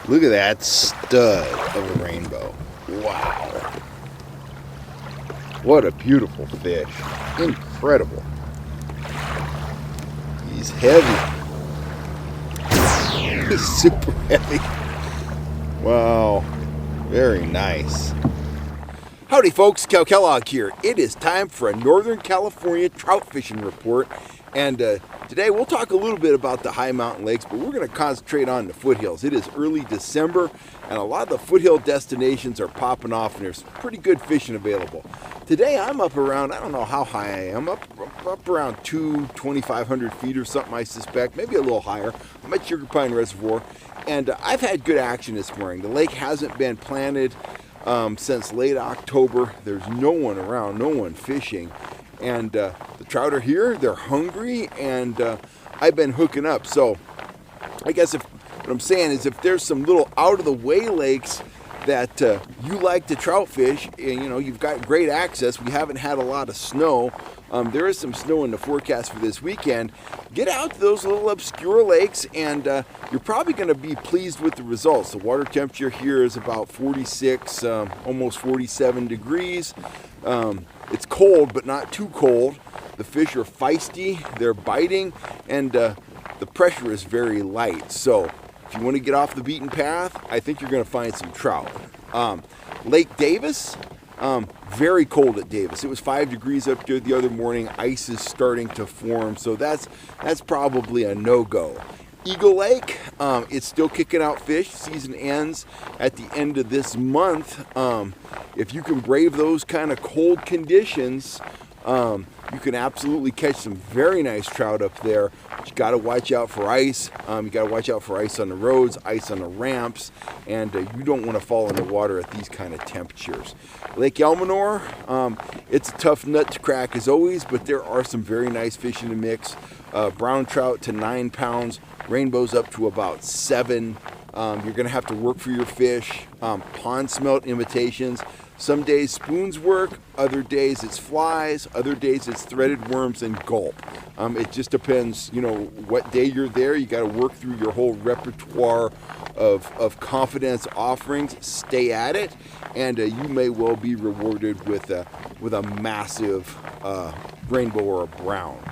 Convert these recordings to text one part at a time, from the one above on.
Look at that stud of a rainbow. Wow. What a beautiful fish. Incredible. He's heavy. He's super heavy. Wow. Very nice. Howdy folks, Cal Kellogg here. It is time for a Northern California trout fishing report. And today we'll talk a little bit about the high mountain lakes, but we're going to concentrate on the foothills. It is early December, and a lot of the foothill destinations are popping off, and there's pretty good fishing available. Today I'm up around, I don't know how high I am, up around 2,500 feet or something, I suspect, maybe a little higher. I'm at Sugar Pine Reservoir, and I've had good action this morning. The lake hasn't been planted since late October. There's no one around, no one fishing. And the trout are here, they're hungry, and I've been hooking up. So I guess what I'm saying is if there's some little out-of-the-way lakes that you like to trout fish, and you've got great access, we haven't had a lot of snow. There is some snow in the forecast for this weekend. Get out to those little obscure lakes, and you're probably going to be pleased with the results. The water temperature here is about 46, almost 47 degrees. It's cold, but not too cold. The fish are feisty, they're biting, and the pressure is very light. So if you want to get off the beaten path, I think you're going to find some trout. Lake Davis, very cold at Davis. It was 5 degrees up there the other morning. Ice is starting to form, so that's probably a no-go. Eagle Lake, it's still kicking out fish. Season ends at the end of this month. If you can brave those kind of cold conditions, you can absolutely catch some very nice trout up there. But you got to watch out for ice. You got to watch out for ice on the roads, ice on the ramps, and you don't want to fall in the water at these kind of temperatures. Lake Elminor, it's a tough nut to crack as always, but there are some very nice fish in the mix. Brown trout to 9 pounds, rainbows up to about 7. You're going to have to work for your fish. Pond smelt imitations. Some days spoons work, other days it's flies, other days it's threaded worms and gulp. It just depends, what day you're there. You got to work through your whole repertoire of confidence offerings. Stay at it, and you may well be rewarded with a massive rainbow or a brown.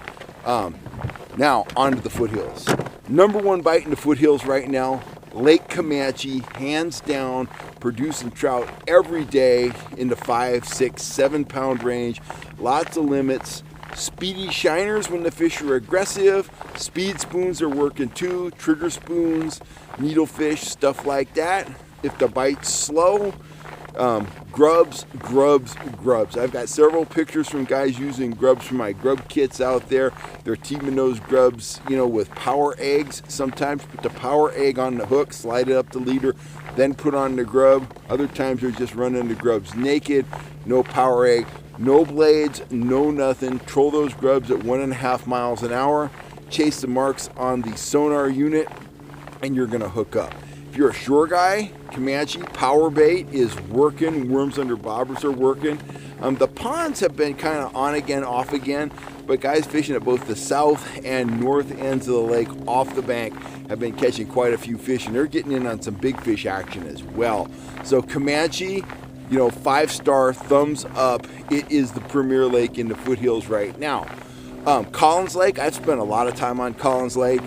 Now, on to the foothills. Number one bite in the foothills right now, Lake Comanche, hands down, producing trout every day in the 5, 6, 7 pound range. Lots of limits. Speedy shiners when the fish are aggressive. Speed spoons are working too. Trigger spoons, needlefish, stuff like that. If the bite's slow, grubs. I've got several pictures from guys using grubs from my grub kits out there. They're teaming those grubs, with power eggs. Sometimes put the power egg on the hook, slide it up the leader, then put on the grub. Other times they're just running the grubs naked, no power egg, no blades, no nothing. Troll those grubs at 1.5 miles an hour. Chase the marks on the sonar unit, and you're gonna hook up. If you're a shore guy, Comanche power bait is working. Worms under bobbers are working. The ponds have been kind of on again, off again, but guys fishing at both the south and north ends of the lake off the bank have been catching quite a few fish, and they're getting in on some big fish action as well. So Comanche, 5-star, thumbs up. It is the premier lake in the foothills right now. Collins Lake, I've spent a lot of time on Collins Lake.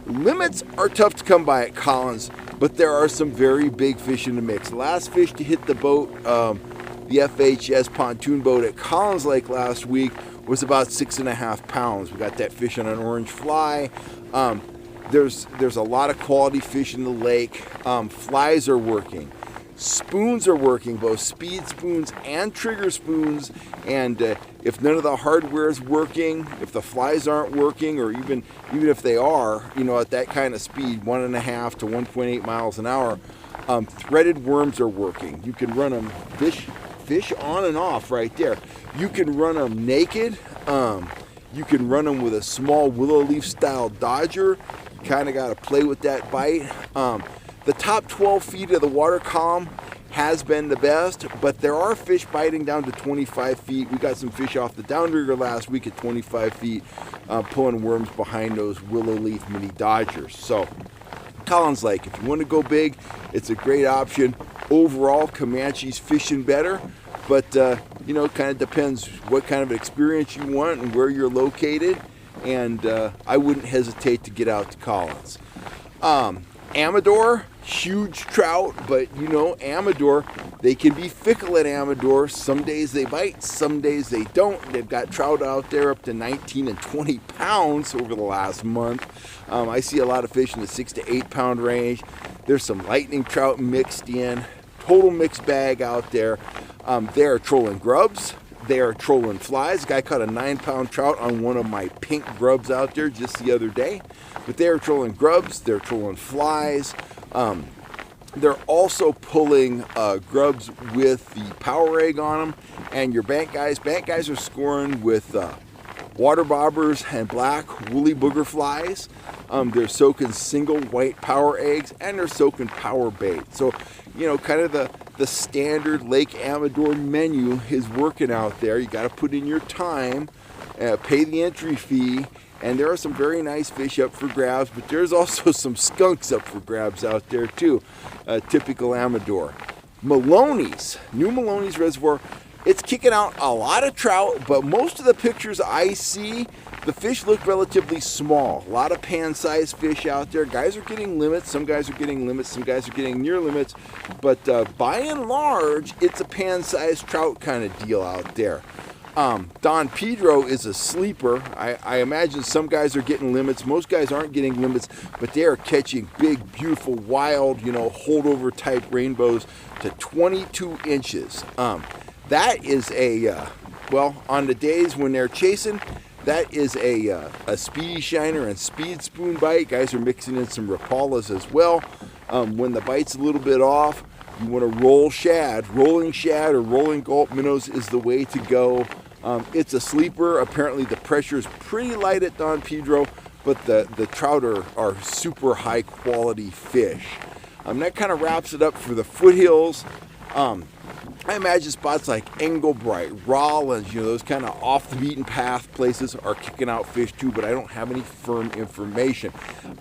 Limits are tough to come by at Collins, but there are some very big fish in the mix. The last fish to hit the boat, the FHS pontoon boat at Collins Lake last week, was about 6.5 pounds. We got that fish on an orange fly. There's a lot of quality fish in the lake. Flies are working. Spoons are working, both speed spoons and trigger spoons, and if none of the hardware is working, if the flies aren't working, or even if they are, at that kind of speed, 1.5 to 1.8 miles an hour, threaded worms are working. You can run them fish on and off right there. You can run them naked. You can run them with a small willow leaf style dodger. You kind of got to play with that bite. The top 12 feet of the water column has been the best, but there are fish biting down to 25 feet. We got some fish off the downrigger last week at 25 feet, pulling worms behind those willow leaf mini dodgers. So Collins Lake, if you want to go big, it's a great option. Overall, Comanche's fishing better, but you know, it kind of depends what kind of experience you want and where you're located, and I wouldn't hesitate to get out to Collins. Amador, huge trout, but you know, Amador, they can be fickle at Amador. Some days they bite, some days they don't. They've got trout out there up to 19 and 20 pounds over the last month. I see a lot of fish in the 6 to 8 pound range. There's some lightning trout mixed in. Total mixed bag out there. They are trolling grubs. They are trolling flies. A guy caught a 9-pound trout on one of my pink grubs out there just the other day. But they are trolling grubs. They're trolling flies. They're also pulling grubs with the power egg on them. And your bank guys are scoring with water bobbers and black woolly booger flies. They're soaking single white power eggs, and they're soaking power bait. So, you know, kind of the standard Lake Amador menu is working out there. You got to put in your time, pay the entry fee, and there are some very nice fish up for grabs, but there's also some skunks up for grabs out there too. Typical Amador. Maloney's, New Maloney's Reservoir, it's kicking out a lot of trout, but most of the pictures I see, the fish look relatively small. A lot of pan-sized fish out there. Guys are getting limits. Some guys are getting limits. Some guys are getting near limits. But by and large, it's a pan-sized trout kind of deal out there. Don Pedro is a sleeper. I imagine some guys are getting limits. Most guys aren't getting limits, but they are catching big, beautiful, wild, you know, holdover type rainbows to 22 inches. That is a, well, on the days when they're chasing, that is a speedy shiner and speed spoon bite. Guys are mixing in some Rapalas as well. When the bite's a little bit off, you want to roll shad. Rolling shad or rolling gulp minnows is the way to go. It's a sleeper. Apparently the pressure is pretty light at Don Pedro, but the trout are super high quality fish. That kind of wraps it up for the foothills. I imagine spots like Englebright, Rollins, you know, those kind of off the beaten path places are kicking out fish too, but I don't have any firm information.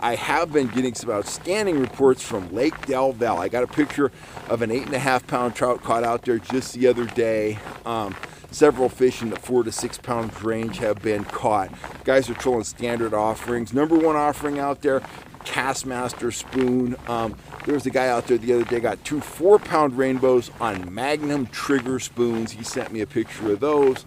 I have been getting some outstanding reports from Lake Del Valle. I got a picture of an 8.5 pound trout caught out there just the other day. Several fish in the 4 to 6 pound range have been caught. Guys are trolling standard offerings. Number one offering out there, Castmaster spoon. There was a guy out there the other day, got 2 4-pound rainbows on Magnum trigger spoons. He sent me a picture of those.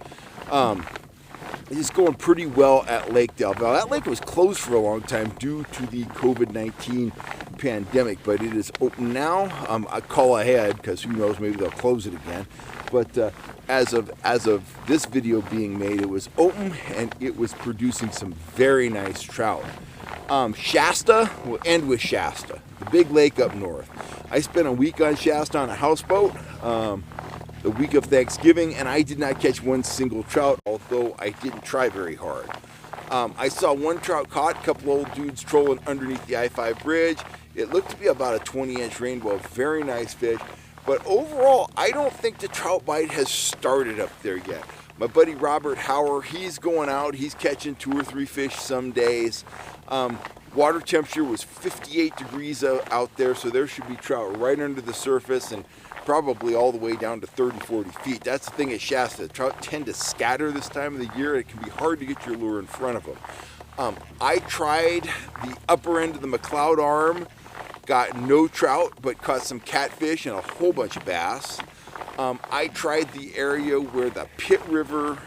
It's going pretty well at Lake Del Valle. That lake was closed for a long time due to the COVID-19 pandemic, but it is open now. I call ahead because who knows, maybe they'll close it again. But as of this video being made, it was open and it was producing some very nice trout. Shasta, we'll end with Shasta, the big lake up north. I spent a week on Shasta on a houseboat, the week of Thanksgiving, and I did not catch one single trout, although I didn't try very hard. I saw one trout caught, a couple old dudes trolling underneath the I-5 bridge. It looked to be about a 20-inch rainbow, very nice fish. But overall, I don't think the trout bite has started up there yet. My buddy Robert Hauer, he's going out, he's catching 2 or 3 fish some days. Water temperature was 58 degrees out there, so there should be trout right under the surface and probably all the way down to 30, 40 feet. That's the thing at Shasta. Trout tend to scatter this time of the year, and it can be hard to get your lure in front of them. I tried the upper end of the McLeod arm, got no trout, but caught some catfish and a whole bunch of bass. I tried the area where the Pitt River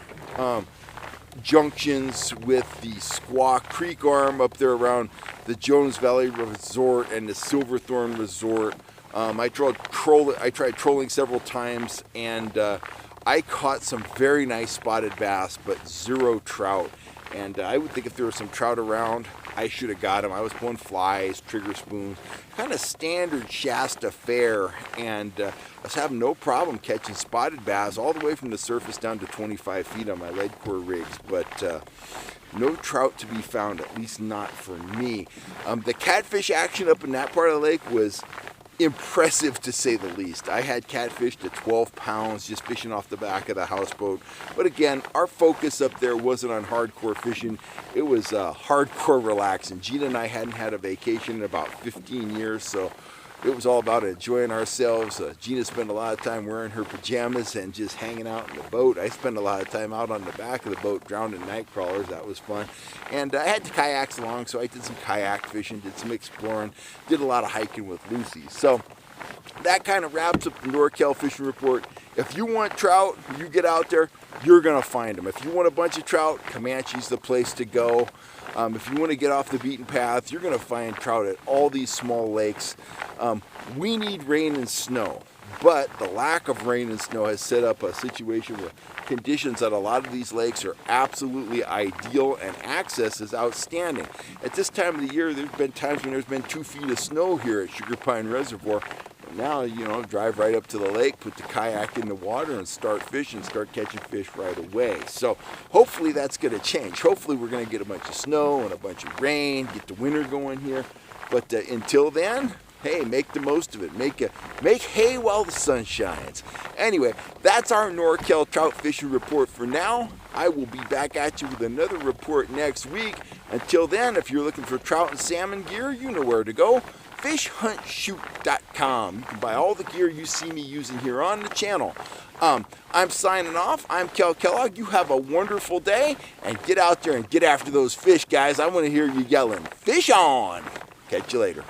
junctions with the Squaw Creek arm up there around the Jones Valley Resort and the Silverthorne Resort. I tried trolling several times, and I caught some very nice spotted bass, but 0 trout. And I would think if there was some trout around, I should have got them. I was pulling flies, trigger spoons, kind of standard Shasta fare, and I was having no problem catching spotted bass all the way from the surface down to 25 feet on my lead core rigs, but no trout to be found, at least not for me. The catfish action up in that part of the lake was impressive to say the least. I had catfish to 12 pounds just fishing off the back of the houseboat. But again, our focus up there wasn't on hardcore fishing. It was hardcore relaxing. Gina and I hadn't had a vacation in about 15 years, so it was all about enjoying ourselves. Gina spent a lot of time wearing her pajamas and just hanging out in the boat. I spent a lot of time out on the back of the boat drowning night crawlers. That was fun. And I had the kayaks along, so I did some kayak fishing, did some exploring, did a lot of hiking with Lucy. So that kind of wraps up the Norcal fishing report. If you want trout, you get out there, you're going to find them. If you want a bunch of trout, Comanche's the place to go. If you want to get off the beaten path, you're going to find trout at all these small lakes. We need rain and snow, but the lack of rain and snow has set up a situation where conditions at a lot of these lakes are absolutely ideal and access is outstanding. At this time of the year, there's been times when there's been 2 feet of snow here at Sugar Pine Reservoir. Now, drive right up to the lake, put the kayak in the water, and start fishing, start catching fish right away. So hopefully that's going to change. Hopefully we're going to get a bunch of snow and a bunch of rain, get the winter going here. But until then, hey, make the most of it. Make hay while the sun shines. Anyway, that's our Norcal trout fishing report for now. I will be back at you with another report next week. Until then, if you're looking for trout and salmon gear, you know where to go. FishHuntShoot.com. You can buy all the gear you see me using here on the channel. I'm signing off. I'm Kel Kellogg. You have a wonderful day, and get out there and get after those fish, guys. I want to hear you yelling, "Fish on!" Catch you later.